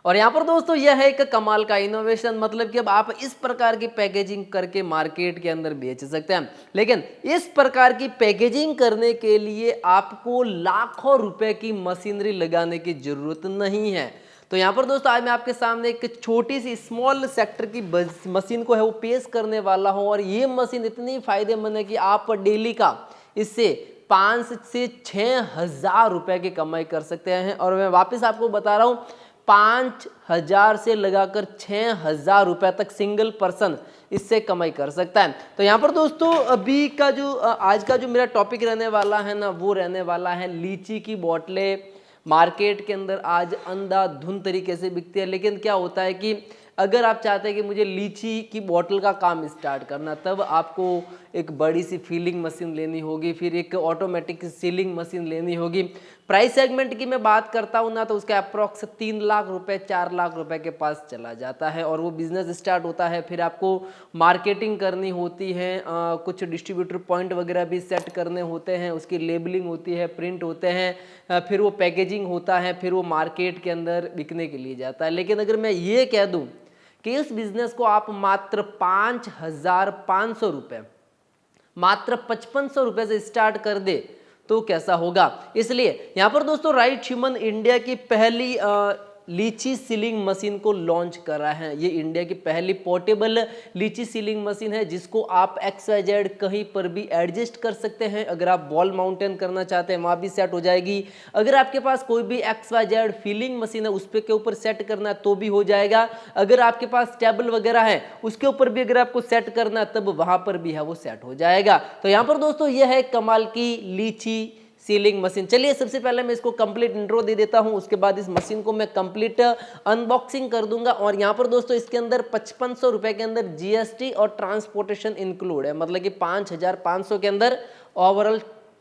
और यहाँ पर दोस्तों यह है एक कमाल का इनोवेशन, मतलब कि अब आप इस प्रकार की पैकेजिंग करके मार्केट के अंदर बेच सकते हैं। लेकिन इस प्रकार की पैकेजिंग करने के लिए आपको लाखों रुपए की मशीनरी लगाने की जरूरत नहीं है। तो यहाँ पर दोस्तों आज मैं आपके सामने एक छोटी सी स्मॉल सेक्टर की मशीन को है वो पेश करने वाला हूँ। और ये मशीन इतनी फायदेमंद है कि आप डेली का इससे 5 से 6 हजार रुपए की कमाई कर सकते हैं। और मैं वापस आपको बता रहा हूँ, 5 हजार से लगाकर 6 हजार रुपए तक सिंगल पर्सन इससे कमाई कर सकता है। तो यहाँ पर दोस्तों अभी का जो आज का जो मेरा टॉपिक रहने वाला है ना, वो रहने वाला है लीची की बोतलें मार्केट के अंदर आज अंधाधुंध तरीके से बिकती है। लेकिन क्या होता है कि अगर आप चाहते हैं कि मुझे लीची की बोतल का काम स्टार्ट करना, तब आपको एक बड़ी सी फीलिंग मशीन लेनी होगी, फिर एक ऑटोमेटिक सीलिंग मशीन लेनी होगी। प्राइस सेगमेंट की मैं बात करता हूँ ना, तो उसका अप्रॉक्स 3 लाख रुपए 4 लाख रुपए के पास चला जाता है और वो बिजनेस स्टार्ट होता है। फिर आपको मार्केटिंग करनी होती है, कुछ डिस्ट्रीब्यूटर पॉइंट वगैरह भी सेट करने होते हैं, उसकी लेबलिंग होती है, प्रिंट होते हैं, फिर वो पैकेजिंग होता है, फिर वो मार्केट के अंदर बिकने के लिए जाता है। लेकिन अगर मैं ये कह दूँ कि इस बिजनेस को आप मात्र 5,500 रुपए, मात्र 5500 रुपए से स्टार्ट कर दे तो कैसा होगा। इसलिए यहां पर दोस्तों राइट ह्यूमन इंडिया की पहली लीची सीलिंग मशीन को लॉन्च करा है। ये इंडिया की पहली पोर्टेबल लीची सीलिंग मशीन है जिसको आप XYZ कहीं पर भी एडजस्ट कर सकते हैं। अगर आप वॉल माउंटेन करना चाहते हैं वहां भी सेट हो जाएगी। अगर आपके पास कोई भी XYZ फीलिंग मशीन है उस पे के ऊपर सेट करना है तो भी हो जाएगा। अगर आपके पास टेबल वगैरह है उसके ऊपर भी अगर आपको सेट करना है तब वहां पर भी है वो सेट हो जाएगा। तो यहाँ पर दोस्तों यह है कमाल की लीची सीलिंग मशीन। चलिए सबसे पहले मैं इसको कंप्लीट इंट्रो दे देता हूं, उसके बाद इस मशीन को मैं कंप्लीट अनबॉक्सिंग कर दूंगा। और यहां पर दोस्तों इसके अंदर 5500 रुपए के अंदर GST और ट्रांसपोर्टेशन इंक्लूड है, मतलब कि 5500 के अंदर ओवरऑल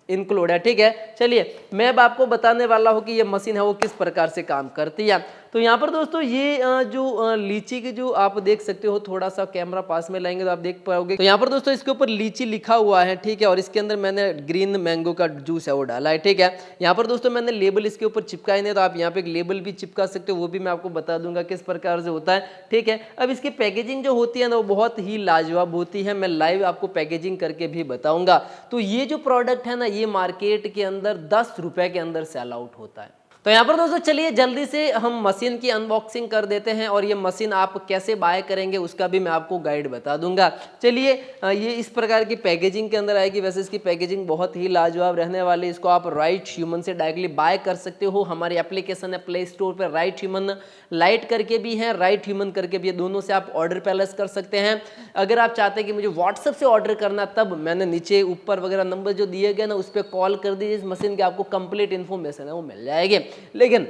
इंक्लूड है। ठीक है, चलिए मैं अब आपको बताने वाला हूं कि ये मशीन है वो किस प्रकार से काम करती है। तो यहाँ पर दोस्तों ये जो लीची की जो आप देख सकते हो, थोड़ा सा कैमरा पास में लाएंगे तो आप देख पाओगे। तो यहाँ पर दोस्तों इसके ऊपर लीची लिखा हुआ है, ठीक है, और इसके अंदर मैंने ग्रीन मैंगो का जूस है वो डाला है। ठीक है, यहाँ पर दोस्तों मैंने लेबल इसके ऊपर चिपकाए नहीं, तो आप यहाँ पे एक लेबल भी चिपका सकते हो, वो भी मैं आपको बता दूंगा किस प्रकार से होता है। ठीक है, अब इसकी पैकेजिंग जो होती है ना वो बहुत ही लाजवाब होती है, मैं लाइव आपको पैकेजिंग करके भी बताऊंगा। तो ये जो प्रोडक्ट है ना ये मार्केट के अंदर 10 रुपए के अंदर सेल आउट होता है। तो यहाँ पर दोस्तों चलिए जल्दी से हम मशीन की अनबॉक्सिंग कर देते हैं और ये मशीन आप कैसे बाय करेंगे उसका भी मैं आपको गाइड बता दूंगा। चलिए ये इस प्रकार की पैकेजिंग के अंदर आएगी। वैसे इसकी पैकेजिंग बहुत ही लाजवाब रहने वाली है। इसको आप राइट ह्यूमन से डायरेक्टली बाय कर सकते हो। हमारी एप्लीकेशन है प्ले स्टोर पर, राइट ह्यूमन लाइट करके भी है, राइट ह्यूमन करके भी है, दोनों से आप ऑर्डर पैलेस कर सकते हैं। अगर आप चाहते हैं कि मुझे व्हाट्सएप से ऑर्डर करना, तब मैंने नीचे ऊपर वगैरह नंबर जो दिए गए ना उस पर कॉल कर दीजिए, इस मशीन की आपको कंप्लीट इन्फॉर्मेशन है वो मिल जाएगी। लेकिन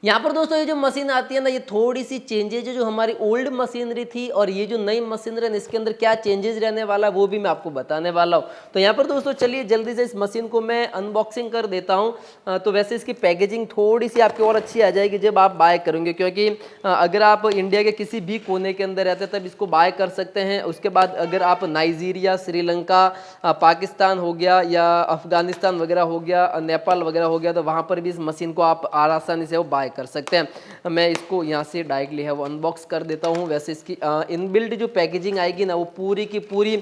यहाँ पर दोस्तों ये जो मशीन आती है ना ये थोड़ी सी चेंजेज है, जो हमारी ओल्ड मशीनरी थी और ये जो नई मशीनरी है इसके अंदर क्या चेंजेस रहने वाला है वो भी मैं आपको बताने वाला हूँ। तो यहाँ पर दोस्तों चलिए जल्दी से इस मशीन को मैं अनबॉक्सिंग कर देता हूँ। तो वैसे इसकी पैकेजिंग थोड़ी सी आपकी और अच्छी आ जाएगी जब आप बाय करेंगे, क्योंकि अगर आप इंडिया के किसी भी कोने के अंदर रहते हैं तब इसको बाय कर सकते हैं। उसके बाद अगर आप नाइजीरिया, श्रीलंका, पाकिस्तान हो गया या अफगानिस्तान वगैरह हो गया, नेपाल वगैरह हो गया, तो वहाँ पर भी इस मशीन को आप आसानी से वो बाय कर सकते हैं। मैं इसको यहाँ से डायरेक्टली है वो अनबॉक्स कर देता हूँ। वैसे इसकी इनबिल्ट जो पैकेजिंग आएगी ना वो पूरी की पूरी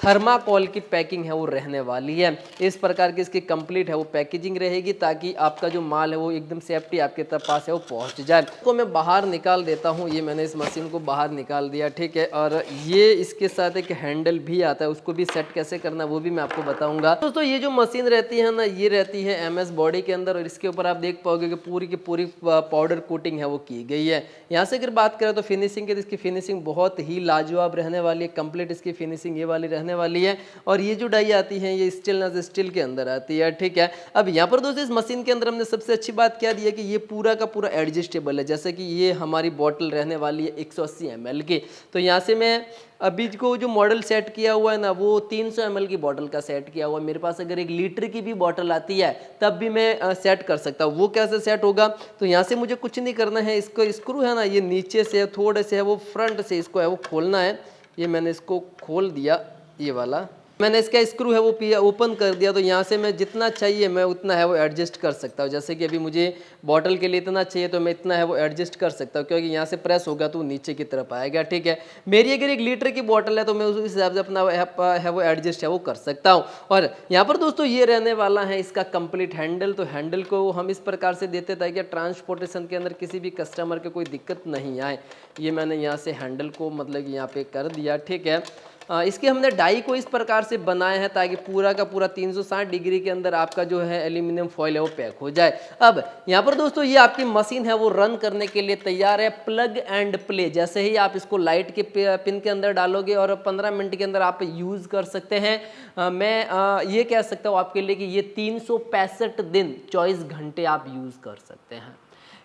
थर्माकोल की पैकिंग है वो रहने वाली है। इस प्रकार की इसकी कंप्लीट है वो पैकेजिंग रहेगी ताकि आपका जो माल है वो एकदम सेफ्टी आपके पास है वो पहुँच जाए। इसको मैं बाहर निकाल देता हूँ। ये मैंने इस मशीन को बाहर निकाल दिया, ठीक है। और ये इसके साथ एक हैंडल भी आता है, उसको भी सेट कैसे करना वो भी मैं आपको बताऊंगा। दोस्तों ये जो मशीन रहती है ना ये रहती है MS बॉडी के अंदर, और इसके ऊपर आप देख पाओगे कि पूरी की पूरी पाउडर कोटिंग है वो की गई है। यहाँ से अगर बात करें तो फिनिशिंग की, तो इसकी फिनिशिंग बहुत ही लाजवाब रहने वाली है। कंप्लीट इसकी फिनिशिंग ये वाली रहने वाली है। और ये जो डाई आती है ये स्टेनलेस स्टील के अंदर आती है, ठीक है। अब यहाँ पर दोस्तों इस मशीन के अंदर हमने सबसे अच्छी बात क्या दी है कि ये पूरा का पूरा एडजस्टेबल है। जैसे कि ये हमारी बॉटल रहने वाली है 180 ml की, तो यहाँ से मैं अभी को जो मॉडल सेट किया हुआ है ना वो 300 ml की बॉटल का सेट किया हुआ है। मेरे पास अगर 1 लीटर की भी बॉटल आती है तब भी मैं सेट कर सकता हूँ। वो कैसे सेट होगा, तो यहाँ से मुझे कुछ नहीं करना है। इसको स्क्रू है ना ये नीचे से थोड़े से है वो फ्रंट से इसको है वो खोलना है। ये मैंने इसको खोल दिया, ये वाला मैंने इसका स्क्रू है वो ओपन कर दिया, तो यहाँ से मैं जितना चाहिए मैं उतना है वो एडजस्ट कर सकता हूँ। जैसे कि अभी मुझे बॉटल के लिए इतना चाहिए तो मैं इतना है वो एडजस्ट कर सकता हूँ, क्योंकि यहाँ से प्रेस होगा तो नीचे की तरफ आएगा। ठीक है, मेरी अगर 1 लीटर की बॉटल है तो मैं उस हिसाब से अपना है वो एडजस्ट है वो कर सकता हूँ। और यहाँ पर दोस्तों ये रहने वाला है इसका कंप्लीट हैंडल। तो हैंडल को हम इस प्रकार से देते ताकि ट्रांसपोर्टेशन के अंदर किसी भी कस्टमर के कोई दिक्कत नहीं आए। ये मैंने यहाँ से हैंडल को मतलब यहाँ पे कर दिया। ठीक है, इसके हमने डाई को इस प्रकार से बनाया है ताकि पूरा का पूरा 360 डिग्री के अंदर आपका जो है एल्यूमिनियम फॉइल है वो पैक हो जाए। अब यहाँ पर दोस्तों ये आपकी मशीन है वो रन करने के लिए तैयार है। प्लग एंड प्ले, जैसे ही आप इसको लाइट के पिन के अंदर डालोगे और 15 मिनट के अंदर आप यूज़ कर सकते हैं। मैं ये कह सकता हूँ आपके लिए कि ये 365 दिन 24 घंटे आप यूज़ कर सकते हैं।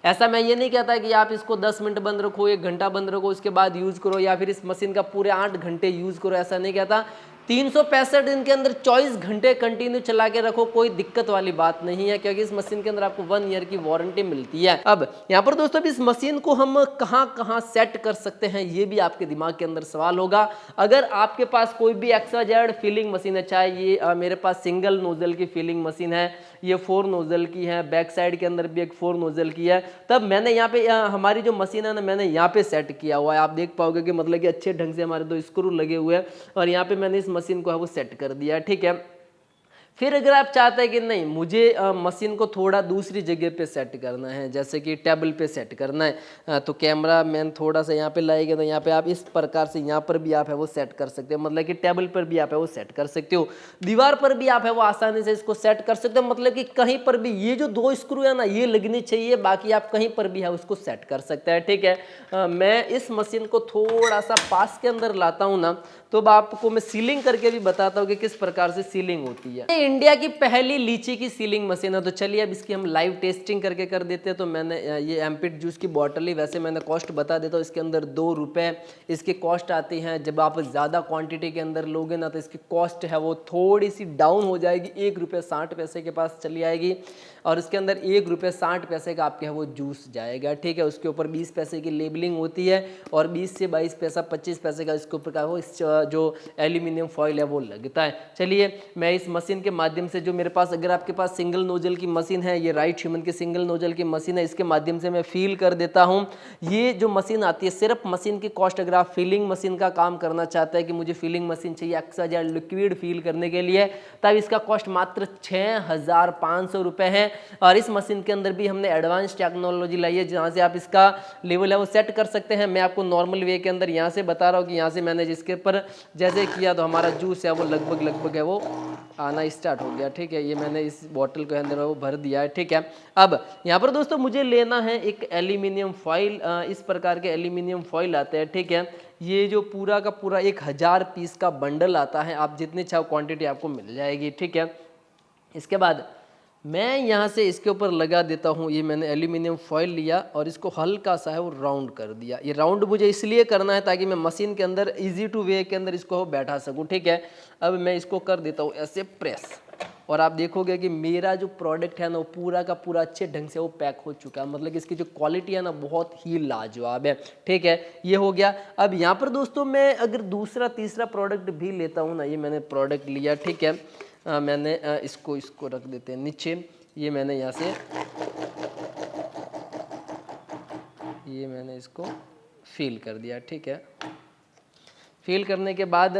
ऐसा मैं ये नहीं कहता कि आप इसको 10 मिनट बंद रखो, 1 घंटा बंद रखो, उसके बाद यूज़ करो, या फिर इस मशीन का पूरे 8 घंटे यूज़ करो, ऐसा नहीं कहता। 365 दिन के अंदर 24 घंटे कंटिन्यू चला के रखो, कोई दिक्कत वाली बात नहीं है, क्योंकि इस मशीन के अंदर आपको 1 ईयर की वारंटी मिलती है। अब यहाँ पर दोस्तों इस मशीन को हम कहाँ सेट कर सकते हैं, ये भी आपके दिमाग के अंदर सवाल होगा। अगर आपके पास कोई भी XYZ फिलिंग मशीन है, चाहे ये मेरे पास सिंगल नोजल की फिलिंग मशीन है, ये 4 नोजल की है, बैक साइड के अंदर भी एक 4 नोजल की है, तब मैंने यहाँ पे हमारी जो मशीन है ना मैंने यहाँ पे सेट किया हुआ है। आप देख पाओगे कि मतलब कि अच्छे ढंग से हमारे 2 स्क्रू लगे हुए हैं और यहाँ पे मैंने इस मशीन को है वो सेट कर दिया है। ठीक है, फिर अगर आप चाहते हैं कि नहीं मुझे मशीन को थोड़ा दूसरी जगह पे सेट करना है, जैसे कि टेबल पे सेट करना है, तो कैमरा मैन थोड़ा सा यहाँ पे लाएगा तो यहाँ पे आप इस प्रकार से यहाँ पर भी आप है वो सेट कर सकते हो, मतलब कि टेबल पर भी आप है वो सेट कर सकते हो, दीवार पर भी आप है वो आसानी से इसको सेट कर सकते हो। मतलब कि कहीं पर भी ये जो 2 स्क्रू है ना ये लगनी चाहिए, बाकी आप कहीं पर भी है उसको सेट कर सकते हैं। ठीक है, मैं इस मशीन को थोड़ा सा पास के अंदर लाता हूँ ना, तो आपको मैं सीलिंग करके भी बताता हूँ कि किस प्रकार से सीलिंग होती है। इंडिया की पहली लीची की सीलिंग मशीन है, तो चलिए अब इसकी हम लाइव टेस्टिंग करके कर देते हैं। तो मैंने ये एम्पिट जूस की बॉटल ही, वैसे मैंने कॉस्ट बता देता हूँ, इसके अंदर 2 रुपये इसकी कॉस्ट आती है। जब आप ज़्यादा क्वांटिटी के अंदर लोगे ना तो इसकी कॉस्ट है वो थोड़ी सी डाउन हो जाएगी, 1 रुपये 60 पैसे के पास चली आएगी और इसके अंदर 1 रुपये 60 पैसे का आपके है वो जूस जाएगा। ठीक है, उसके ऊपर 20 पैसे की लेबलिंग होती है और 20 से 22 पैसा 25 पैसे का इसके ऊपर का वो जो एल्यूमिनियम फॉइल है वो लगता है। चलिए मैं इस मशीन के माध्यम से, जो मेरे पास अगर आपके पास सिंगल नोजल की मशीन है, ये राइट ह्यूमन की सिंगल नोजल की मशीन है, इसके माध्यम से मैं फील कर देता हूँ। ये जो मशीन आती है सिर्फ मशीन की कॉस्ट, अगर आप फीलिंग मशीन का काम करना चाहते हैं कि मुझे फीलिंग मशीन चाहिए XYZ लिक्विड फील करने के लिए, तब इसका कॉस्ट मात्र 6500 रुपये है। और इस मशीन के अंदर भी हमने एडवांस टेक्नोलॉजी लाई है जहाँ से आप इसका लेवल है वो सेट कर सकते हैं। मैं आपको नॉर्मल वे के अंदर यहाँ से बता रहा हूँ कि यहाँ से मैंने जिसके ऊपर जैसे किया तो हमारा जूस है वो लगभग है वो आना स्टार्ट हो गया। ठीक है, ये मैंने इस बॉटल के अंदर वो भर दिया है। ठीक है, अब यहाँ पर दोस्तों मुझे लेना है एक एल्यूमिनियम फॉइल, इस प्रकार के एल्यूमिनियम फॉइल आते हैं। ठीक है, ये जो पूरा का पूरा 1000 पीस का बंडल आता है, आप जितनी चाहो क्वांटिटी आपको मिल जाएगी। ठीक है, इसके बाद मैं यहाँ से इसके ऊपर लगा देता हूँ, ये मैंने एल्यूमिनियम फॉइल लिया और इसको हल्का सा है वो राउंड कर दिया। ये राउंड मुझे इसलिए करना है ताकि मैं मशीन के अंदर इजी टू वे के अंदर इसको बैठा सकूँ। ठीक है, अब मैं इसको कर देता हूँ ऐसे प्रेस और आप देखोगे कि मेरा जो प्रोडक्ट है ना वो पूरा का पूरा अच्छे ढंग से वो पैक हो चुका है। मतलब कि इसकी जो क्वालिटी है ना बहुत ही लाजवाब है। ठीक है, ये हो गया। अब यहाँ पर दोस्तों मैं अगर दूसरा तीसरा प्रोडक्ट भी लेता हूँ ना, ये मैंने प्रोडक्ट लिया। ठीक है, मैंने इसको रख देते हैं नीचे। ये मैंने यहाँ से ये मैंने इसको फील कर दिया। ठीक है, फील करने के बाद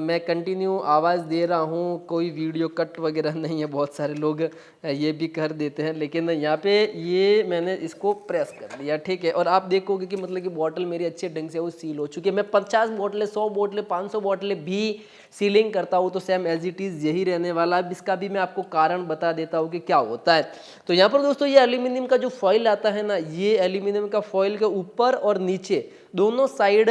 मैं कंटिन्यू आवाज़ दे रहा हूँ, कोई वीडियो कट वगैरह नहीं है। बहुत सारे लोग ये भी कर देते हैं, लेकिन यहाँ पे ये मैंने इसको प्रेस कर दिया। ठीक है, और आप देखोगे कि मतलब कि बॉटल मेरी अच्छे ढंग से वो सील हो चुकी है। मैं 50 बोतलें 100 बोतलें 500 बोतलें भी सीलिंग करता हूँ तो सेम एज इट इज़ यही रहने वाला है। इसका भी मैं आपको कारण बता देता हूँ कि क्या होता है। तो यहाँ पर दोस्तों ये एल्यूमिनियम का जो फॉइल आता है ना, ये एल्यूमिनियम का फॉइल के ऊपर और नीचे दोनों साइड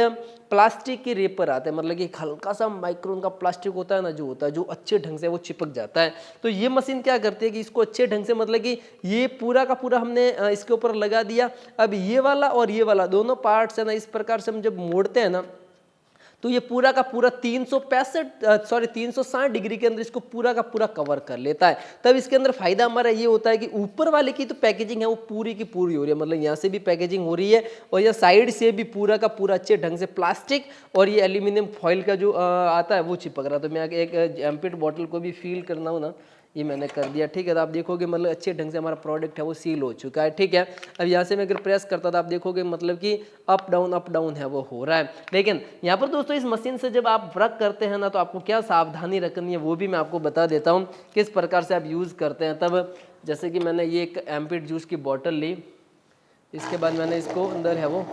प्लास्टिक के रेपर आते हैं। मतलब कि हल्का सा माइक्रोन का प्लास्टिक होता है ना, जो होता है जो अच्छे ढंग से वो चिपक जाता है। तो ये मशीन क्या करती है कि इसको अच्छे ढंग से, मतलब कि ये पूरा का पूरा हमने इसके ऊपर लगा दिया। अब ये वाला और ये वाला दोनों पार्ट्स है ना, इस प्रकार से हम जब मोड़ते हैं ना तो ये पूरा का पूरा 360 डिग्री के अंदर इसको पूरा का पूरा कवर कर लेता है। तब इसके अंदर फायदा हमारा ये होता है कि ऊपर वाले की तो पैकेजिंग है वो पूरी की पूरी हो रही है, मतलब यहाँ से भी पैकेजिंग हो रही है और यह साइड से भी पूरा का पूरा अच्छे ढंग से प्लास्टिक और ये एल्यूमिनियम फॉइल का जो आता है वो चिपक रहा। तो मैं एक एम्पिट बॉटल को भी फील करना हो ना, ये मैंने कर दिया, ठीक है। तो आप देखोगे मतलब अच्छे ढंग से हमारा प्रोडक्ट है वो सील हो चुका है, ठीक है। अब यहाँ से मैं अगर प्रेस करता था आप देखोगे मतलब कि अप डाउन है वो हो रहा है। लेकिन यहाँ पर दोस्तों इस मशीन से जब आप वर्क करते हैं ना तो आपको क्या सावधानी रखनी है वो भी मैं आपको बता देता हूँ किस प्रकार से आप यूज़ करते हैं। तब जैसे कि मैंने ये एक एम्पिट जूस की बॉटल ली, इसके बाद मैंने इसको अंदर है वो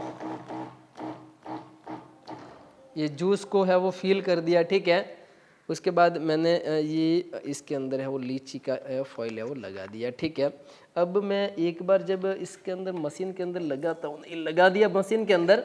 ये जूस को है वो फील कर दिया, ठीक है। उसके बाद मैंने ये इसके अंदर है वो लीची का फॉइल है वो लगा दिया, ठीक है। अब मैं एक बार जब इसके अंदर मशीन के अंदर लगाता हूँ, लगा दिया मशीन के अंदर,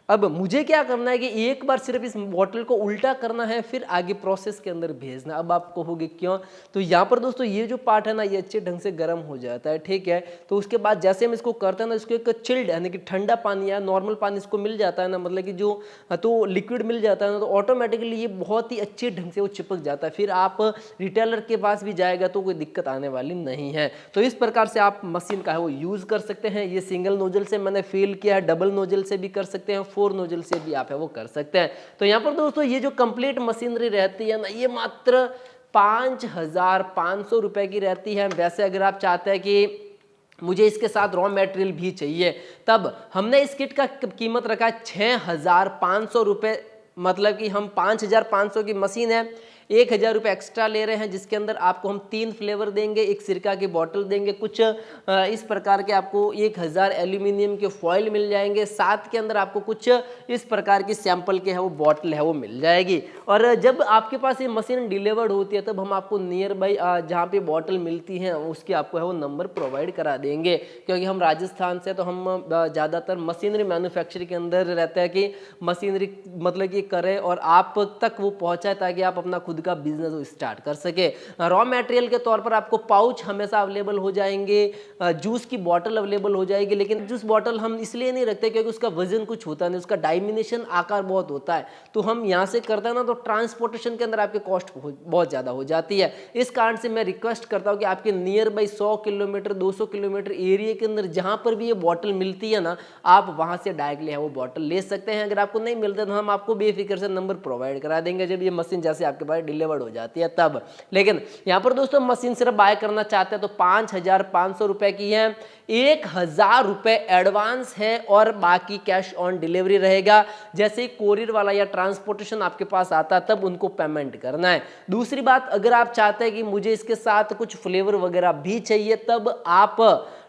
अब मुझे क्या करना है कि एक बार सिर्फ इस बॉटल को उल्टा करना है फिर आगे प्रोसेस के अंदर भेजना। अब आप कहोगे क्यों, तो यहाँ पर दोस्तों ये जो पार्ट है ना ये अच्छे ढंग से गर्म हो जाता है, ठीक है। तो उसके बाद जैसे हम इसको करते हैं ना इसको एक चिल्ड यानी कि ठंडा पानी या नॉर्मल पानी इसको मिल जाता है ना, मतलब कि जो तो लिक्विड मिल जाता है ना, तो ऑटोमेटिकली ये बहुत ही अच्छे ढंग से वो चिपक जाता है। फिर आप रिटेलर के पास भी जाएगा तो कोई दिक्कत आने वाली नहीं है। तो इस प्रकार से आप मशीन का है वो यूज़ कर सकते हैं। ये सिंगल नोजल से मैंने फील किया है, डबल नोजल से भी कर सकते हैं, 4 नोजल से भी आप है वो कर सकते हैं। तो यहाँ पर दोस्तों ये जो कंप्लीट मशीनरी रहती है ना ये मात्र 5,500 रुपए की रहती है। वैसे अगर आप चाहते हैं कि मुझे इसके साथ रॉ मटेरियल भी चाहिए तब हमने इस किट का कीमत रखा है 6,500 रुपये, मतलब कि हम 5,500 की मशीन है, 1,000 रुपये एक्स्ट्रा ले रहे हैं जिसके अंदर आपको हम 3 फ्लेवर देंगे, एक सिरका की बोतल देंगे, कुछ इस प्रकार के आपको 1,000 एल्यूमिनियम के फॉइल मिल जाएंगे, साथ के अंदर आपको कुछ इस प्रकार की सैंपल के है वो बोतल है वो मिल जाएगी। और जब आपके पास ये मशीन डिलीवर्ड होती है तब हम आपको नियर बाई जहाँ पे बोतल मिलती है उसकी आपको है वो नंबर प्रोवाइड करा देंगे, क्योंकि हम राजस्थान से तो हम ज़्यादातर मशीनरी मैन्युफैक्चरिंग के अंदर रहता है कि मशीनरी मतलब कि करें और आप तक वो पहुँचाए ताकि आप अपना खुद का बिजनेस स्टार्ट कर सके। रॉ मटेरियल के तौर पर आपको पाउच हमेशा अवेलेबल हो जाएंगे, जूस की बोतल अवेलेबल हो जाएगी, लेकिन जूस बोतल हम इसलिए नहीं रखते क्योंकि उसका वजन कुछ होता नहीं, उसका डायमिनेशन आकार बहुत होता है। तो हम यहाँ से करते हैं ना तो ट्रांसपोर्टेशन के अंदर आपके कॉस्ट बहुत ज़्यादा हो जाती है। इस कारण से मैं रिक्वेस्ट करता हूँ कि आपके near by 100 kilometre 200 kilometre area के अंदर जहाँ पर भी ये बॉटल मिलती है ना आप वहाँ से डायरेक्टली है वो बॉटल ले सकते हैं। अगर आपको नहीं मिलता तो हम आपको बेफिक्र से नंबर प्रोवाइड करा देंगे जब ये मशीन जैसे आपके पास डिलीवर्ड हो जाती है तब। लेकिन यहाँ पर दोस्तों मशीन सिर्फ बाय करना चाहते हैं तो 5,500 रुपए की है, 1,000 रुपए एडवांस है और बाकी कैश ऑन डिलीवरी रहेगा। जैसे ही कोरियर वाला या ट्रांसपोर्टेशन आपके पास आता है तब उनको पेमेंट करना है। दूसरी बात, अगर आप चाहते हैं कि मुझे इसके साथ कुछ फ्लेवर वगैरह भी चाहिए तब आप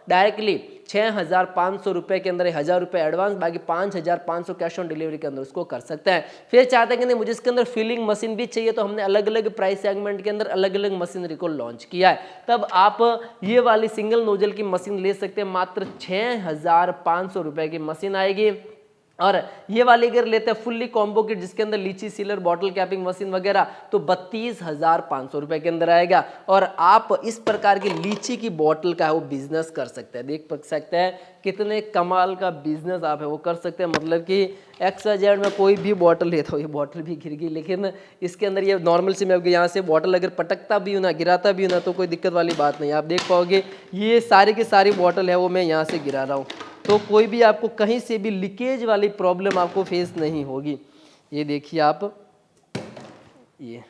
डायरेक्टली 6,500 रुपए के अंदर 1,000 रुपए एडवांस, बाकी 5,500 कैश ऑन डिलीवरी के अंदर उसको कर सकते हैं। फिर चाहते हैं कि नहीं मुझे इसके अंदर फिलिंग मशीन भी चाहिए तो हमने अलग अलग प्राइस सेगमेंट के अंदर अलग अलग मशीनरी को लॉन्च किया है। तब आप ये वाली सिंगल नोजल की मशीन ले सकते हैं, मात्र 6,500 रुपए की मशीन आएगी। और ये वाली अगर लेते हैं फुल्ली कॉम्बो किट जिसके अंदर लीची सीलर बॉटल कैपिंग मशीन वगैरह तो 32,500 रुपए के अंदर आएगा और आप इस प्रकार की लीची की बॉटल का है वो बिजनेस कर सकते हैं। देख सकते हैं कितने कमाल का बिजनेस आप है वो कर सकते हैं। मतलब कि XYZ में कोई भी बॉटल लेता हो, ये बॉटल भी गिर गई, लेकिन इसके अंदर ये नॉर्मल से मैं यहाँ से बॉटल अगर पटकता भी हूँ ना गिराता भी हूँ ना तो कोई दिक्कत वाली बात नहीं। आप देख पाओगे ये सारी की सारी बॉटल है वो मैं यहाँ से गिरा रहा हूँ तो कोई भी आपको कहीं से भी लीकेज वाली प्रॉब्लम आपको फेस नहीं होगी। ये देखिए आप, ये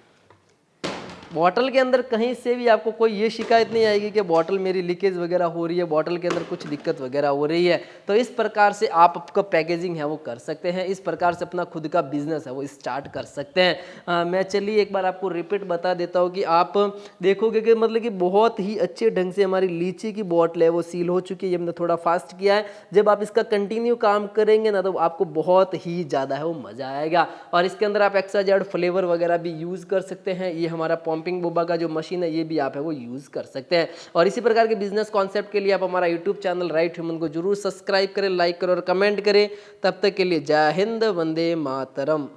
बॉटल के अंदर कहीं से भी आपको कोई ये शिकायत नहीं आएगी कि बॉटल मेरी लीकेज वगैरह हो रही है, बॉटल के अंदर कुछ दिक्कत वगैरह हो रही है। तो इस प्रकार से आप आपका पैकेजिंग है वो कर सकते हैं, इस प्रकार से अपना खुद का बिजनेस है वो स्टार्ट कर सकते हैं। मैं चलिए एक बार आपको रिपीट बता देता हूँ कि आप देखोगे कि मतलब कि बहुत ही अच्छे ढंग से हमारी लीची की बॉटल है वो सील हो चुकी है। ये हमने थोड़ा फास्ट किया है, जब आप इसका कंटिन्यू काम करेंगे ना तो आपको बहुत ही ज़्यादा है वो मज़ा आएगा। और इसके अंदर आप XYZ फ्लेवर वगैरह भी यूज़ कर सकते हैं। ये हमारा पंपिंग बोबा का जो मशीन है ये भी आप है वो यूज़ कर सकते हैं। और इसी प्रकार के बिजनेस कॉन्सेप्ट के लिए आप हमारा यूट्यूब चैनल राइट ह्यूमन को जरूर सब्सक्राइब करें, लाइक करें और कमेंट करें। तब तक के लिए जय हिंद, वंदे मातरम।